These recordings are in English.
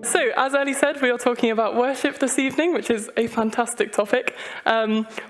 So, as Ellie said, we are talking about worship this evening, which is a fantastic topic.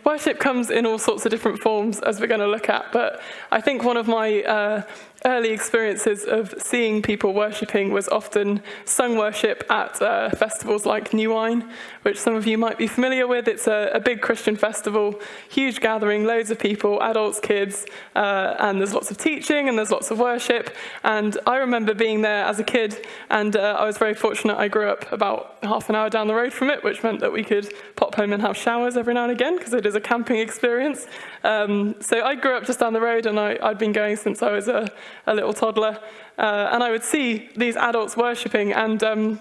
Worship comes in all sorts of different forms, as we're going to look at, but I think one of my early experiences of seeing people worshipping was often sung worship at festivals like New Wine, which some of you might be familiar with. It's a big Christian festival, huge gathering, loads of people, adults, kids, and there's lots of teaching and there's lots of worship. And I remember being there as a kid, and I was very fortunate. I grew up about half an hour down the road from it, which meant that we could pop home and have showers every now and again, because it is a camping experience. So I grew up just down the road, and I'd been going since I was a little toddler, and I would see these adults worshipping. And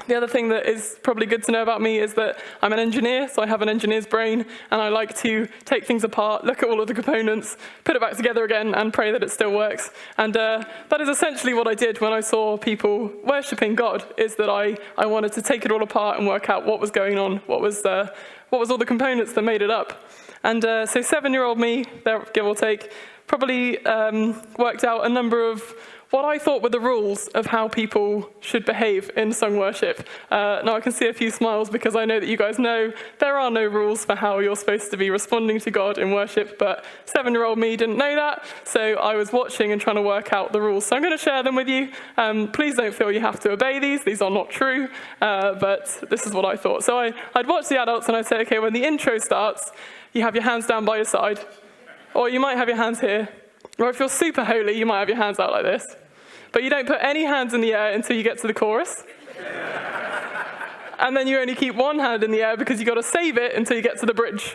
the other thing that is probably good to know about me is that I'm an engineer, so I have an engineer's brain, and I like to take things apart, look at all of the components, put it back together again, and pray that it still works. And that is essentially what I did when I saw people worshipping God, is that I wanted to take it all apart and work out what was going on, what was all the components that made it up. And so 7-year-old me, there, give or take, probably worked out a number of what I thought were the rules of how people should behave in sung worship. Now I can see a few smiles because I know that you guys know there are no rules for how you're supposed to be responding to God in worship, but 7-year-old me didn't know that, so I was watching and trying to work out the rules. So I'm going to share them with you. Please don't feel you have to obey these are not true, but this is what I thought. So I'd watch the adults and I'd say, okay, when the intro starts, you have your hands down by your side, or you might have your hands here, or if you're super holy, you might have your hands out like this. But you don't put any hands in the air until you get to the chorus. And then you only keep one hand in the air because you've got to save it until you get to the bridge.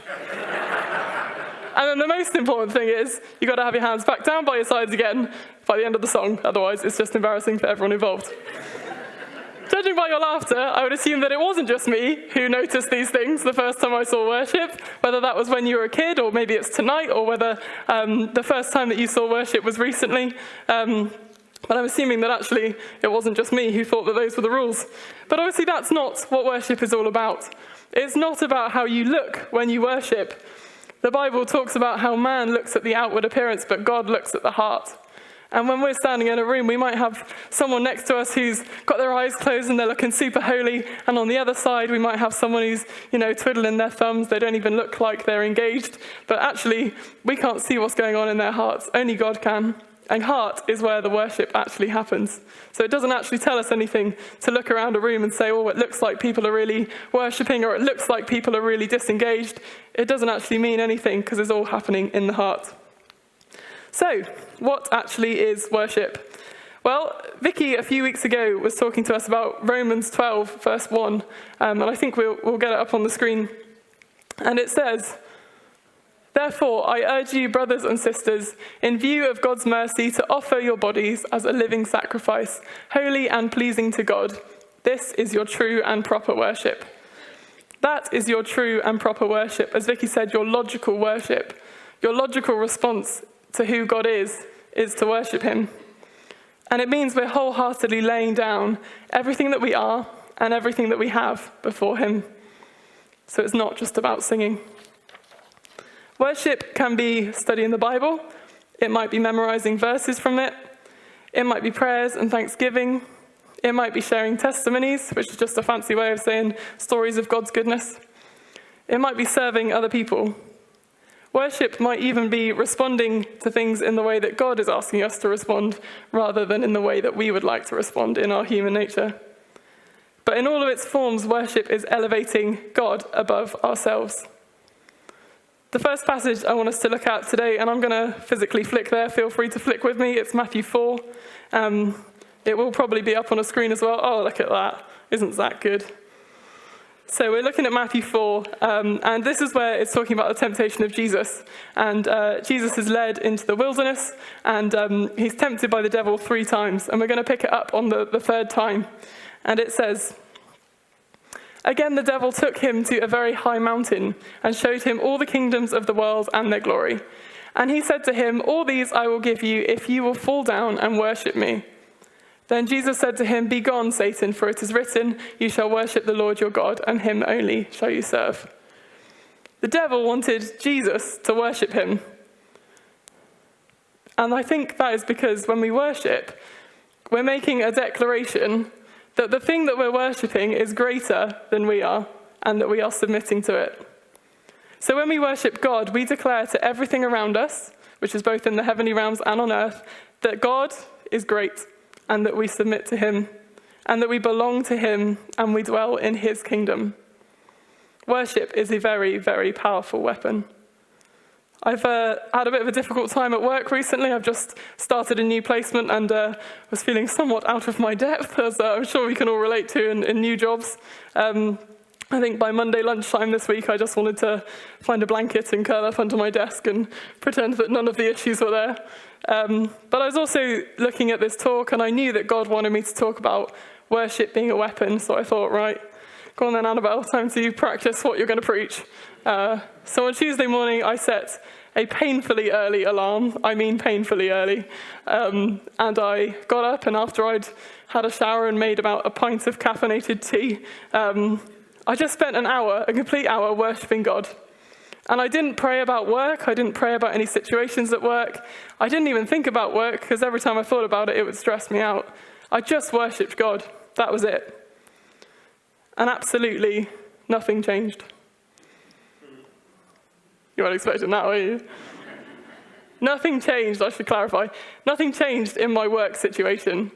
And then the most important thing is you've got to have your hands back down by your sides again by the end of the song. Otherwise, it's just embarrassing for everyone involved. Judging by your laughter, I would assume that it wasn't just me who noticed these things the first time I saw worship, whether that was when you were a kid, or maybe it's tonight, or whether the first time that you saw worship was recently. But I'm assuming that actually it wasn't just me who thought that those were the rules. But obviously that's not what worship is all about. It's not about how you look when you worship. The Bible talks about how man looks at the outward appearance, but God looks at the heart. And when we're standing in a room, we might have someone next to us who's got their eyes closed and they're looking super holy. And on the other side, we might have someone who's, twiddling their thumbs. They don't even look like they're engaged. But actually, we can't see what's going on in their hearts. Only God can. And heart is where the worship actually happens. So it doesn't actually tell us anything to look around a room and say, oh, it looks like people are really worshipping, or it looks like people are really disengaged. It doesn't actually mean anything because it's all happening in the heart. So, what actually is worship? Well, Vicky a few weeks ago was talking to us about Romans 12, verse 1, and I think we'll get it up on the screen. And it says, "Therefore, I urge you, brothers and sisters, in view of God's mercy, to offer your bodies as a living sacrifice, holy and pleasing to God. This is your true and proper worship." That is your true and proper worship. As Vicky said, your logical worship. Your logical response to who God is to worship him. And it means we're wholeheartedly laying down everything that we are and everything that we have before him. So it's not just about singing. Worship can be studying the Bible. It might be memorizing verses from it. It might be prayers and thanksgiving. It might be sharing testimonies, which is just a fancy way of saying stories of God's goodness. It might be serving other people. Worship might even be responding to things in the way that God is asking us to respond, rather than in the way that we would like to respond in our human nature. But in all of its forms, worship is elevating God above ourselves. The first passage I want us to look at today, and I'm going to physically flick there, feel free to flick with me, it's Matthew 4. It will probably be up on a screen as well. Oh, look at that. Isn't that good? So we're looking at Matthew 4, and this is where it's talking about the temptation of Jesus. And Jesus is led into the wilderness, and he's tempted by the devil 3 times. And we're going to pick it up on the 3rd time. And it says, "Again the devil took him to a very high mountain, and showed him all the kingdoms of the world and their glory. And he said to him, 'All these I will give you if you will fall down and worship me.' Then Jesus said to him, 'Begone, Satan, for it is written, you shall worship the Lord your God, and him only shall you serve.'" The devil wanted Jesus to worship him. And I think that is because when we worship, we're making a declaration that the thing that we're worshipping is greater than we are, and that we are submitting to it. So when we worship God, we declare to everything around us, which is both in the heavenly realms and on earth, that God is great, and that we submit to him, and that we belong to him, and we dwell in his kingdom. Worship is a very, very powerful weapon. I've had a bit of a difficult time at work recently. I've just started a new placement and was feeling somewhat out of my depth, as I'm sure we can all relate to in new jobs. I think by Monday lunchtime this week, I just wanted to find a blanket and curl up under my desk and pretend that none of the issues were there. But I was also looking at this talk, and I knew that God wanted me to talk about worship being a weapon. So I thought, right, go on then, Annabel, time to practice what you're going to preach. So on Tuesday morning, I set a painfully early alarm. I mean painfully early. And I got up, and after I'd had a shower and made about a pint of caffeinated tea, I just spent an hour, a complete hour, worshipping God. And I didn't pray about work. I didn't pray about any situations at work. I didn't even think about work, because every time I thought about it, it would stress me out. I just worshipped God. That was it. And absolutely nothing changed. You weren't expecting that, were you? Nothing changed, I should clarify. Nothing changed in my work situation.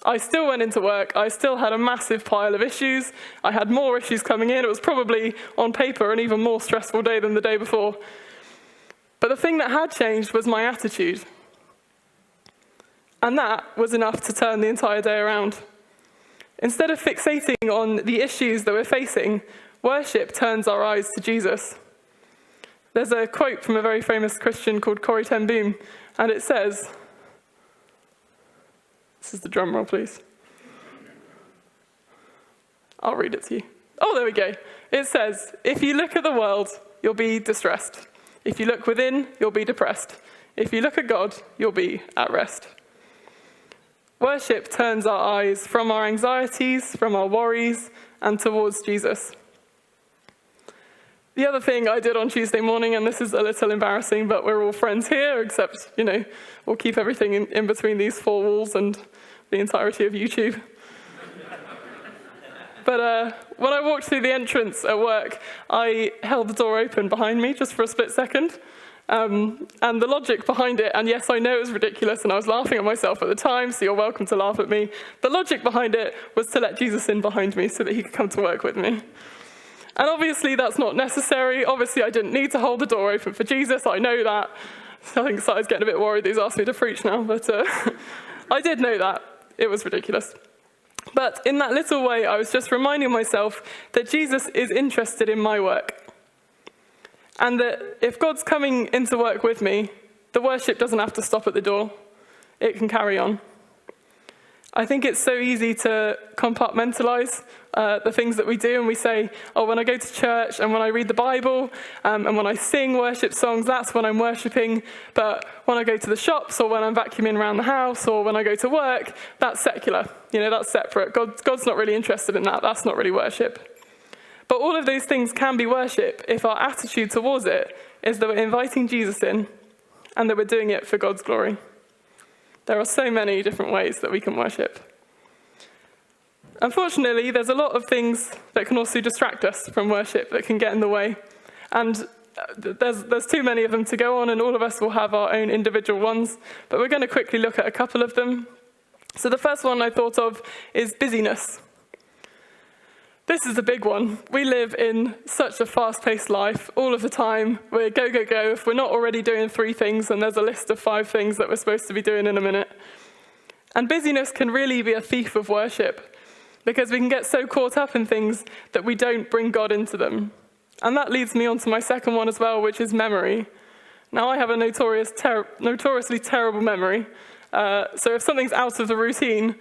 I still went into work. I still had a massive pile of issues. I had more issues coming in. It was probably, on paper, an even more stressful day than the day before. But the thing that had changed was my attitude. And that was enough to turn the entire day around. Instead of fixating on the issues that we're facing, worship turns our eyes to Jesus. There's a quote from a very famous Christian called Corrie ten Boom, and it says, this is the drum roll, please. I'll read it to you. Oh, there we go. It says, if you look at the world, you'll be distressed. If you look within, you'll be depressed. If you look at God, you'll be at rest. Worship turns our eyes from our anxieties, from our worries, and towards Jesus. The other thing I did on Tuesday morning, and this is a little embarrassing, but we're all friends here, except, we'll keep everything in between these four walls and the entirety of YouTube. But when I walked through the entrance at work, I held the door open behind me just for a split second. And the logic behind it, and yes, I know it was ridiculous, and I was laughing at myself at the time, so you're welcome to laugh at me. The logic behind it was to let Jesus in behind me so that he could come to work with me. And obviously that's not necessary. Obviously I didn't need to hold the door open for Jesus, I know that. I think Si's getting a bit worried that he's asked me to preach now, but I did know that. It was ridiculous. But in that little way, I was just reminding myself that Jesus is interested in my work. And that if God's coming into work with me, the worship doesn't have to stop at the door. It can carry on. I think it's so easy to compartmentalize the things that we do, and we say, oh, when I go to church and when I read the Bible and when I sing worship songs, that's when I'm worshiping. But when I go to the shops or when I'm vacuuming around the house or when I go to work, that's secular. That's separate. God's not really interested in that. That's not really worship. But all of those things can be worship if our attitude towards it is that we're inviting Jesus in and that we're doing it for God's glory. There are so many different ways that we can worship. Unfortunately, there's a lot of things that can also distract us from worship that can get in the way. And there's too many of them to go on, and all of us will have our own individual ones. But we're going to quickly look at a couple of them. So the first one I thought of is busyness. This is a big one. We live in such a fast-paced life all of the time. We're go, go, go. If we're not already doing 3 things, and there's a list of 5 things that we're supposed to be doing in a minute. And busyness can really be a thief of worship, because we can get so caught up in things that we don't bring God into them. And that leads me on to my second one as well, which is memory. Now, I have a notoriously terrible memory. So if something's out of the routine,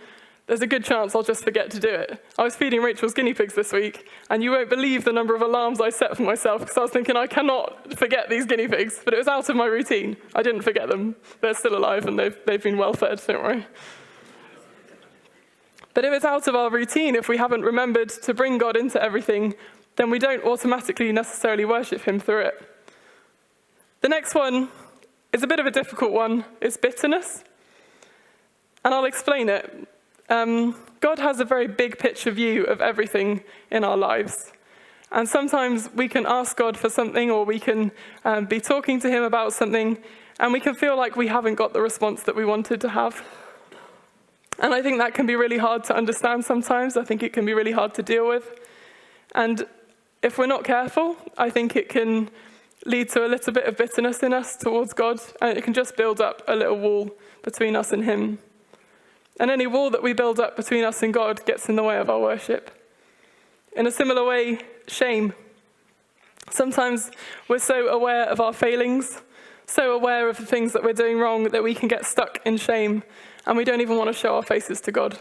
there's a good chance I'll just forget to do it. I was feeding Rachel's guinea pigs this week, and you won't believe the number of alarms I set for myself, because I was thinking I cannot forget these guinea pigs, but it was out of my routine. I didn't forget them. They're still alive, and they've been well fed, don't worry. But if it's out of our routine, if we haven't remembered to bring God into everything, then we don't automatically necessarily worship him through it. The next one is a bit of a difficult one. It's bitterness. And I'll explain it. God has a very big picture view of everything in our lives. And sometimes we can ask God for something, or we can be talking to him about something, and we can feel like we haven't got the response that we wanted to have. And I think that can be really hard to understand sometimes. I think it can be really hard to deal with. And if we're not careful, I think it can lead to a little bit of bitterness in us towards God, and it can just build up a little wall between us and him. And any wall that we build up between us and God gets in the way of our worship. In a similar way, shame. Sometimes we're so aware of our failings, so aware of the things that we're doing wrong, that we can get stuck in shame, and we don't even want to show our faces to God.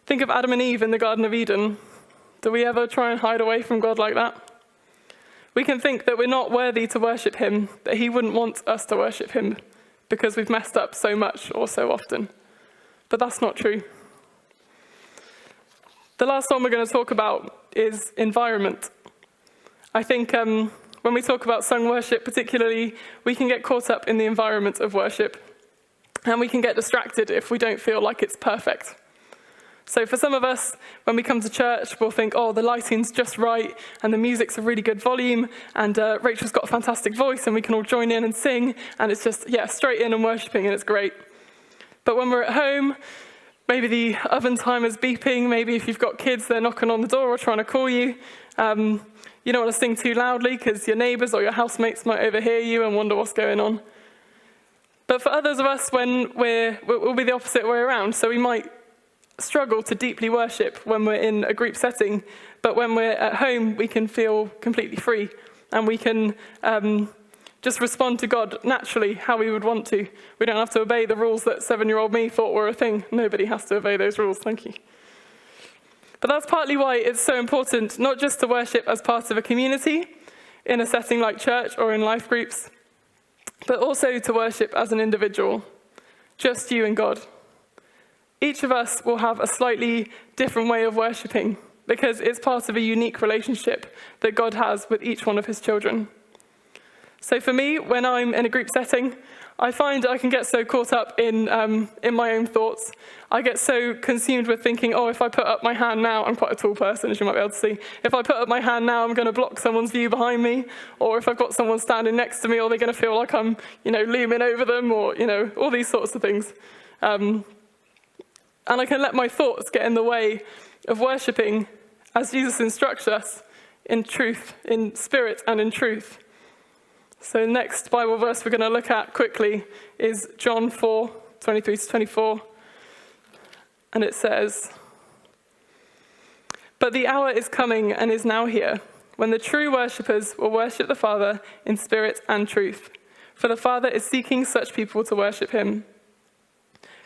Think of Adam and Eve in the Garden of Eden. Do we ever try and hide away from God like that? We can think that we're not worthy to worship him, that he wouldn't want us to worship him because we've messed up so much or so often. But that's not true. The last one we're going to talk about is environment. I think when we talk about sung worship particularly, we can get caught up in the environment of worship, and we can get distracted if we don't feel like it's perfect. So for some of us, when we come to church, we'll think, oh, the lighting's just right, and the music's a really good volume, and Rachel's got a fantastic voice, and we can all join in and sing, and it's just, straight in and worshipping, and it's great. But when we're at home, maybe the oven timer's beeping, maybe if you've got kids, they're knocking on the door or trying to call you. You don't want to sing too loudly because your neighbours or your housemates might overhear you and wonder what's going on. But for others of us, when we'll be the opposite way around. So we might struggle to deeply worship when we're in a group setting, but when we're at home, we can feel completely free, and we can just respond to God naturally how we would want to. We don't have to obey the rules that 7-year-old me thought were a thing. Nobody has to obey those rules, thank you. But that's partly why it's so important not just to worship as part of a community in a setting like church or in life groups, but also to worship as an individual, just you and God. Each of us will have a slightly different way of worshipping because it's part of a unique relationship that God has with each one of his children. So for me, when I'm in a group setting, I find I can get so caught up in my own thoughts. I get so consumed with thinking, oh, if I put up my hand now, I'm quite a tall person, as you might be able to see. If I put up my hand now, I'm going to block someone's view behind me. Or if I've got someone standing next to me, or they're going to feel like I'm, looming over them, or, all these sorts of things. And I can let my thoughts get in the way of worshipping as Jesus instructs us in truth, in spirit and in truth. So next Bible verse we're going to look at quickly is John 4:23-24. And it says, "But the hour is coming and is now here, when the true worshippers will worship the Father in spirit and truth. For the Father is seeking such people to worship him.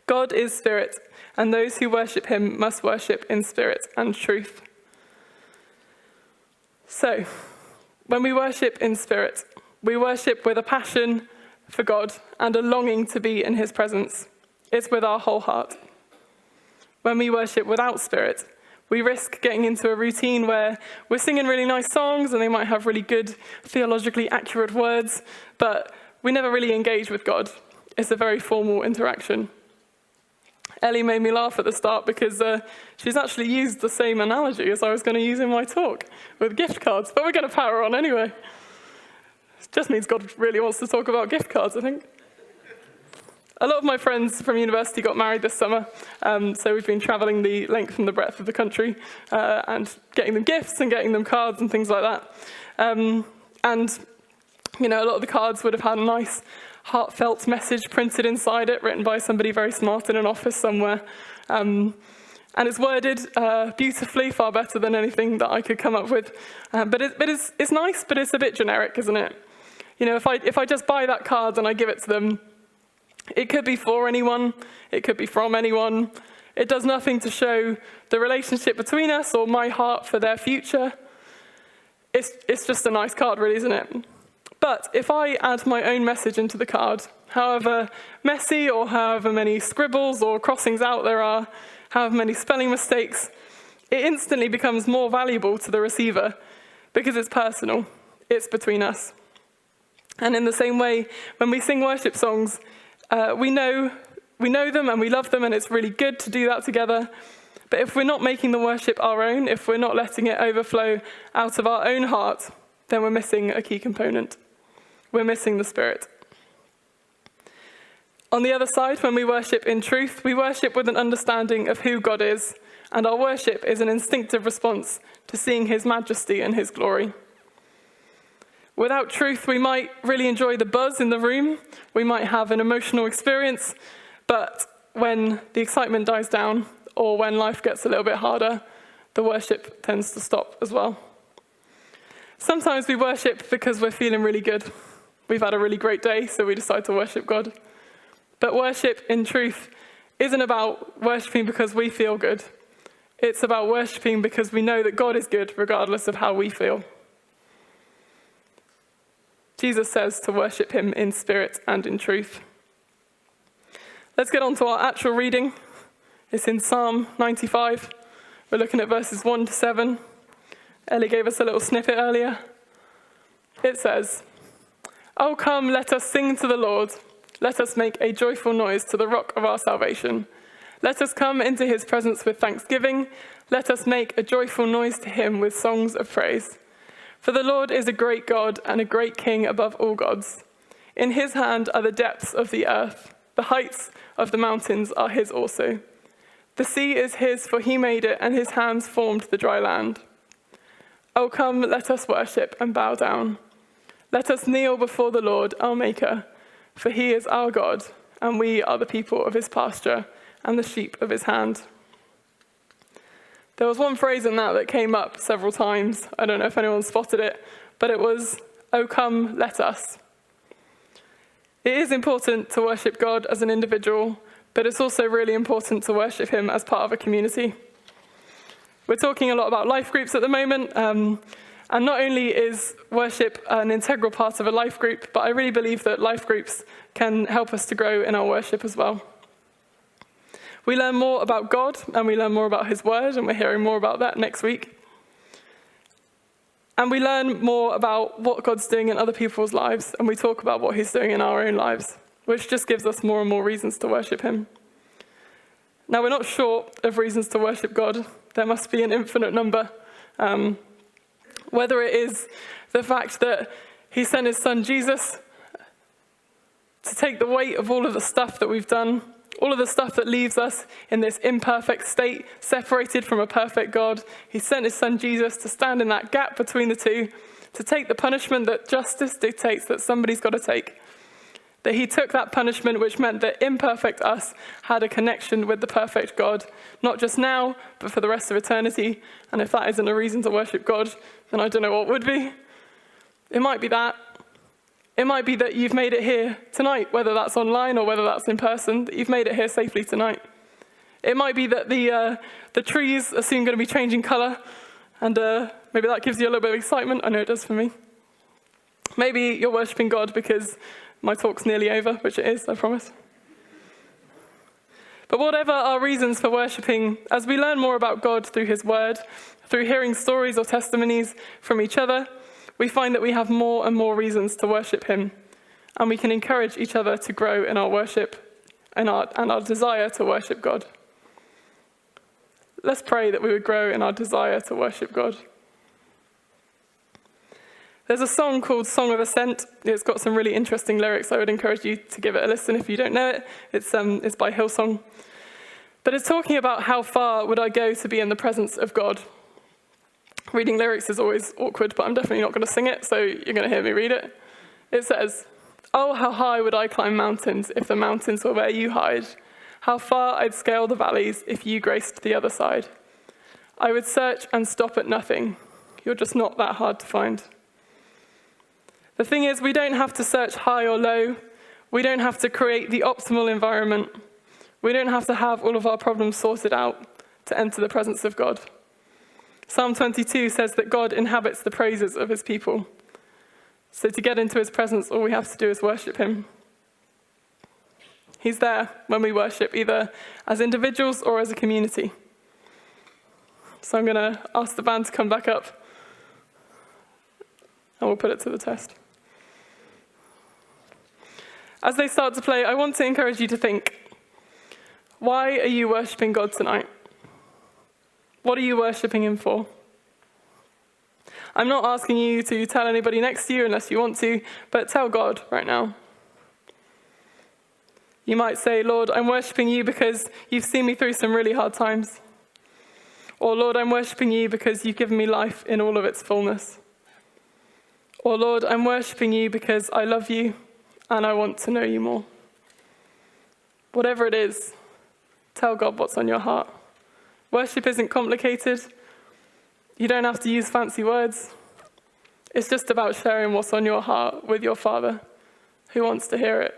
God is spirit, and those who worship him must worship in spirit and truth." So, when we worship in spirit, we worship with a passion for God and a longing to be in his presence. It's with our whole heart. When we worship without spirit, we risk getting into a routine where we're singing really nice songs and they might have really good theologically accurate words, but we never really engage with God. It's a very formal interaction. Ellie made me laugh at the start because she's actually used the same analogy as I was going to use in my talk with gift cards, but we're going to power on anyway. It just means God really wants to talk about gift cards, I think. A lot of my friends from university got married this summer, so we've been travelling the length and the breadth of the country and getting them gifts and getting them cards and things like that. And, a lot of the cards would have had a nice heartfelt message printed inside it, written by somebody very smart in an office somewhere. And it's worded beautifully, far better than anything that I could come up with. But it's nice, but it's a bit generic, isn't it? If I just buy that card and I give it to them, it could be for anyone, it could be from anyone. It does nothing to show the relationship between us or my heart for their future. It's just a nice card, really, isn't it? But if I add my own message into the card, however messy or however many scribbles or crossings out there are, however many spelling mistakes, it instantly becomes more valuable to the receiver because it's personal, it's between us. And in the same way, when we sing worship songs, we know them and we love them, and it's really good to do that together. But if we're not making the worship our own, if we're not letting it overflow out of our own heart, then we're missing a key component. We're missing the Spirit. On the other side, when we worship in truth, we worship with an understanding of who God is, and our worship is an instinctive response to seeing his majesty and his glory. Without truth, we might really enjoy the buzz in the room, we might have an emotional experience, but when the excitement dies down, or when life gets a little bit harder, the worship tends to stop as well. Sometimes we worship because we're feeling really good. We've had a really great day, so we decide to worship God. But worship in truth isn't about worshiping because we feel good. It's about worshiping because we know that God is good regardless of how we feel. Jesus says to worship him in spirit and in truth. Let's get on to our actual reading. It's in Psalm 95. We're looking at verses 1 to 7. Ellie gave us a little snippet earlier. It says, "Oh, come, let us sing to the Lord. Let us make a joyful noise to the rock of our salvation. Let us come into his presence with thanksgiving. Let us make a joyful noise to him with songs of praise. For the Lord is a great God and a great King above all gods. In his hand are the depths of the earth. The heights of the mountains are his also. The sea is his, for he made it, and his hands formed the dry land. Oh, come, let us worship and bow down. Let us kneel before the Lord, our Maker, for he is our God, and we are the people of his pasture and the sheep of his hand." There was one phrase in that came up several times. I don't know if anyone spotted it, but it was, "Oh, come, let us." It is important to worship God as an individual, but it's also really important to worship him as part of a community. We're talking a lot about life groups at the moment, and not only is worship an integral part of a life group, but I really believe that life groups can help us to grow in our worship as well. We learn more about God, and we learn more about his word, and we're hearing more about that next week. And we learn more about what God's doing in other people's lives, and we talk about what he's doing in our own lives, which just gives us more and more reasons to worship him. Now, we're not short of reasons to worship God. There must be an infinite number. Whether it is the fact that he sent his son Jesus to take the weight of all of the stuff that we've done, all of the stuff that leaves us in this imperfect state, separated from a perfect God. He sent his son Jesus to stand in that gap between the two, to take the punishment that justice dictates that somebody's got to take. That he took that punishment, which meant that imperfect us had a connection with the perfect God, not just now, but for the rest of eternity. And if that isn't a reason to worship God, then I don't know what would be. It might be that. It might be that you've made it here tonight, whether that's online or whether that's in person, that you've made it here safely tonight. It might be that the trees are soon going to be changing colour, and maybe that gives you a little bit of excitement. I know it does for me. Maybe you're worshipping God because my talk's nearly over, which it is, I promise. But whatever our reasons for worshipping, as we learn more about God through his word, through hearing stories or testimonies from each other, we find that we have more and more reasons to worship him, and we can encourage each other to grow in our worship and our desire to worship God. Let's pray that we would grow in our desire to worship God. There's a song called Song of Ascent. It's got some really interesting lyrics. I would encourage you to give it a listen if you don't know it. It's by Hillsong. But it's talking about how far would I go to be in the presence of God. Reading lyrics is always awkward, but I'm definitely not going to sing it, so you're going to hear me read it. It says, "Oh, how high would I climb mountains if the mountains were where you hide? How far I'd scale the valleys if you graced the other side. I would search and stop at nothing. You're just not that hard to find." The thing is, we don't have to search high or low. We don't have to create the optimal environment. We don't have to have all of our problems sorted out to enter the presence of God. Psalm 22 says that God inhabits the praises of his people. So to get into his presence, all we have to do is worship him. He's there when we worship, either as individuals or as a community. So I'm going to ask the band to come back up, and we'll put it to the test. As they start to play, I want to encourage you to think, why are you worshipping God tonight? What are you worshipping him for? I'm not asking you to tell anybody next to you unless you want to, but tell God right now. You might say, Lord, I'm worshipping you because you've seen me through some really hard times. Or Lord, I'm worshipping you because you've given me life in all of its fullness. Or Lord, I'm worshipping you because I love you and I want to know you more. Whatever it is, tell God what's on your heart. Worship isn't complicated. You don't have to use fancy words. It's just about sharing what's on your heart with your Father, who wants to hear it.